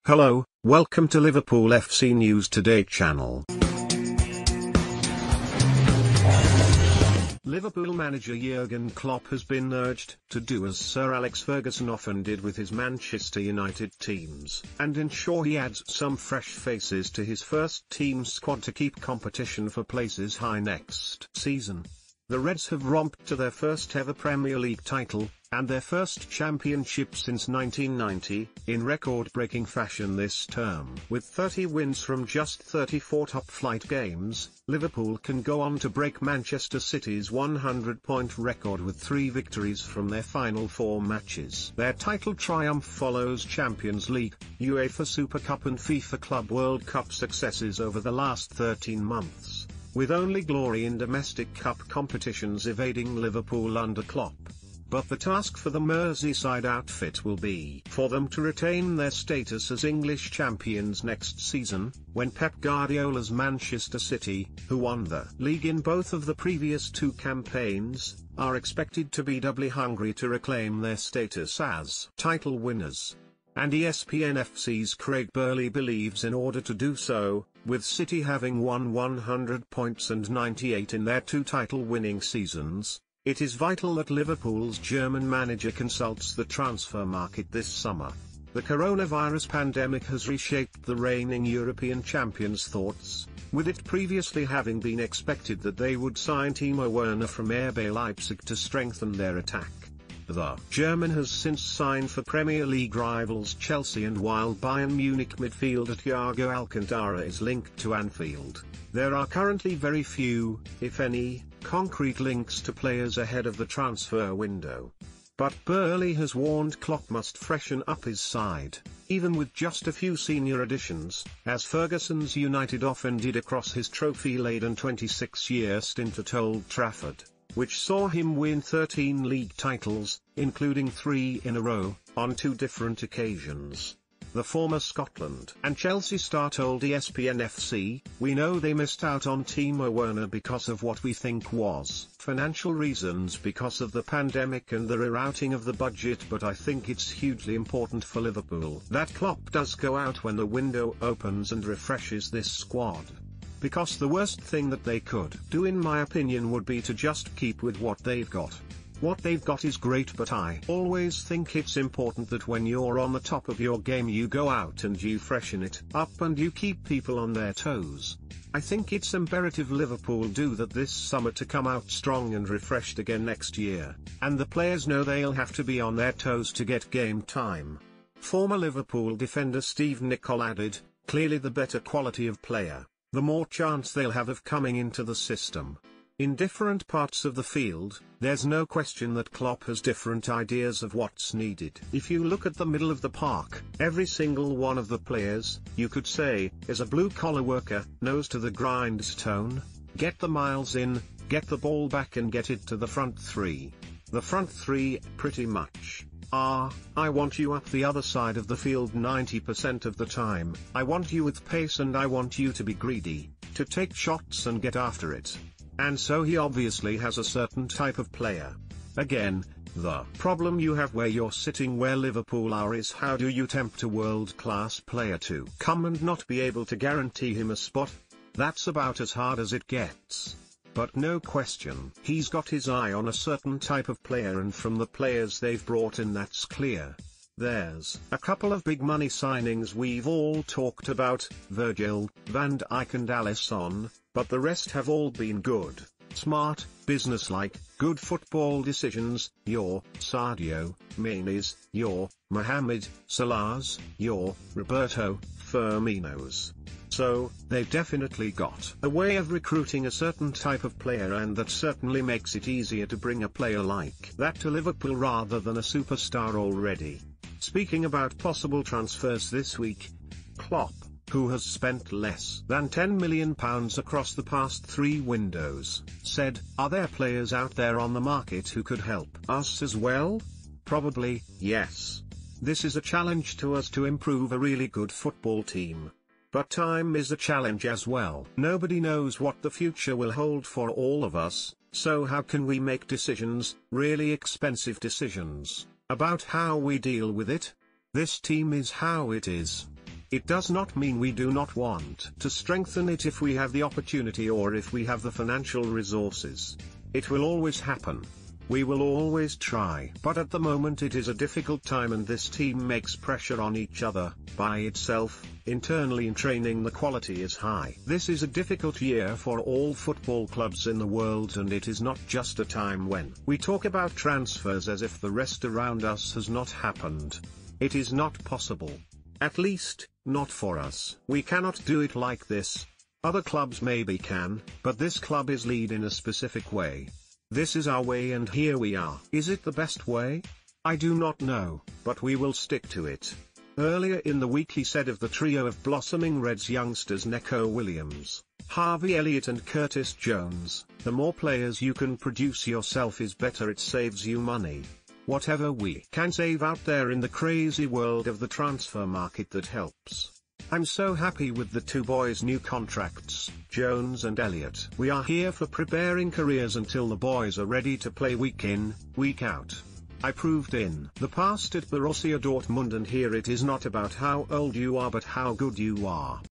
Hello, welcome to Liverpoolfc News Today channel. Liverpool manager Jurgen Klopp has been urged to do as Sir Alex Ferguson often did with his Manchester United teams, and ensure he adds some fresh faces to his first team squad to keep competition for places high next season. The Reds have romped to their first ever Premier League title, and their first championship since 1990, in record-breaking fashion this term. With 30 wins from just 34 top-flight games, Liverpool can go on to break Manchester City's 100-point record with 3 victories from their final 4 matches. Their title triumph follows Champions League, UEFA Super Cup and FIFA Club World Cup successes over the last 13 months, with only glory in domestic cup competitions evading Liverpool under Klopp. But the task for the Merseyside outfit will be for them to retain their status as English champions next season, when Pep Guardiola's Manchester City, who won the league in both of the previous 2 campaigns, are expected to be doubly hungry to reclaim their status as title winners. And ESPN-FC's Craig Burley believes in order to do so, with City having won 100 points and 98 in their 2 title-winning seasons, it is vital that Liverpool's German manager consults the transfer market this summer. The coronavirus pandemic has reshaped the reigning European champions' thoughts, with it previously having been expected that they would sign Timo Werner from RB Leipzig to strengthen their attack. The German has since signed for Premier League rivals Chelsea, and while Bayern Munich midfielder Thiago Alcantara is linked to Anfield, there are currently very few, if any, concrete links to players ahead of the transfer window. But Burley has warned Klopp must freshen up his side, even with just a few senior additions, as Ferguson's United often did across his trophy-laden 26-year stint at Old Trafford, which saw him win 13 league titles, including 3 in a row, on 2 different occasions. The former Scotland and Chelsea star told ESPN-FC, "We know they missed out on Timo Werner because of what we think was financial reasons because of the pandemic and the rerouting of the budget, but I think it's hugely important for Liverpool that Klopp does go out when the window opens and refreshes this squad. Because the worst thing that they could do in my opinion would be to just keep with what they've got. What they've got is great, but I always think it's important that when you're on the top of your game you go out and you freshen it up and you keep people on their toes. I think it's imperative Liverpool do that this summer to come out strong and refreshed again next year, and the players know they'll have to be on their toes to get game time." Former Liverpool defender Steve Nicol added, "Clearly the better quality of player, the more chance they'll have of coming into the system. In different parts of the field, there's no question that Klopp has different ideas of what's needed. If you look at the middle of the park, every single one of the players, you could say, is a blue-collar worker, nose to the grindstone, get the miles in, get the ball back and get it to the front 3. The front 3, pretty much, I want you up the other side of the field 90% of the time, I want you with pace and I want you to be greedy, to take shots and get after it." And so he obviously has a certain type of player. Again, the problem you have where you're sitting where Liverpool are is how do you tempt a world-class player to come and not be able to guarantee him a spot? That's about as hard as it gets. But no question, he's got his eye on a certain type of player, and from the players they've brought in that's clear. There's a couple of big money signings we've all talked about, Virgil, Van Dijk and Alisson, but the rest have all been good, smart, businesslike, good football decisions, your Sadio Mane's, your Mohamed Salah's, your Roberto Firmino's. So, they've definitely got a way of recruiting a certain type of player, and that certainly makes it easier to bring a player like that to Liverpool rather than a superstar already." Speaking about possible transfers this week, Klopp, who has spent less than £10 million across the past 3 windows, said, "Are there players out there on the market who could help us as well? Probably, yes. This is a challenge to us to improve a really good football team. But time is a challenge as well. Nobody knows what the future will hold for all of us, so how can we make decisions, really expensive decisions, about how we deal with it? This team is how it is. It does not mean we do not want to strengthen it if we have the opportunity or if we have the financial resources. It will always happen. We will always try. But at the moment it is a difficult time and this team makes pressure on each other, by itself, internally in training the quality is high. This is a difficult year for all football clubs in the world and it is not just a time when we talk about transfers as if the rest around us has not happened. It is not possible. At least, not for us. We cannot do it like this. Other clubs maybe can, but this club is led in a specific way. This is our way and here we are. Is it the best way? I do not know, but we will stick to it. Earlier in the week he said of the trio of blossoming Reds youngsters Neco Williams, Harvey Elliott and Curtis Jones, the more players you can produce yourself is better, it saves you money. Whatever we can save out there in the crazy world of the transfer market, that helps. I'm so happy with the two boys' new contracts, Jones and Elliott. We are here for preparing careers until the boys are ready to play week in, week out. I proved in the past at Borussia Dortmund and here it is not about how old you are but how good you are.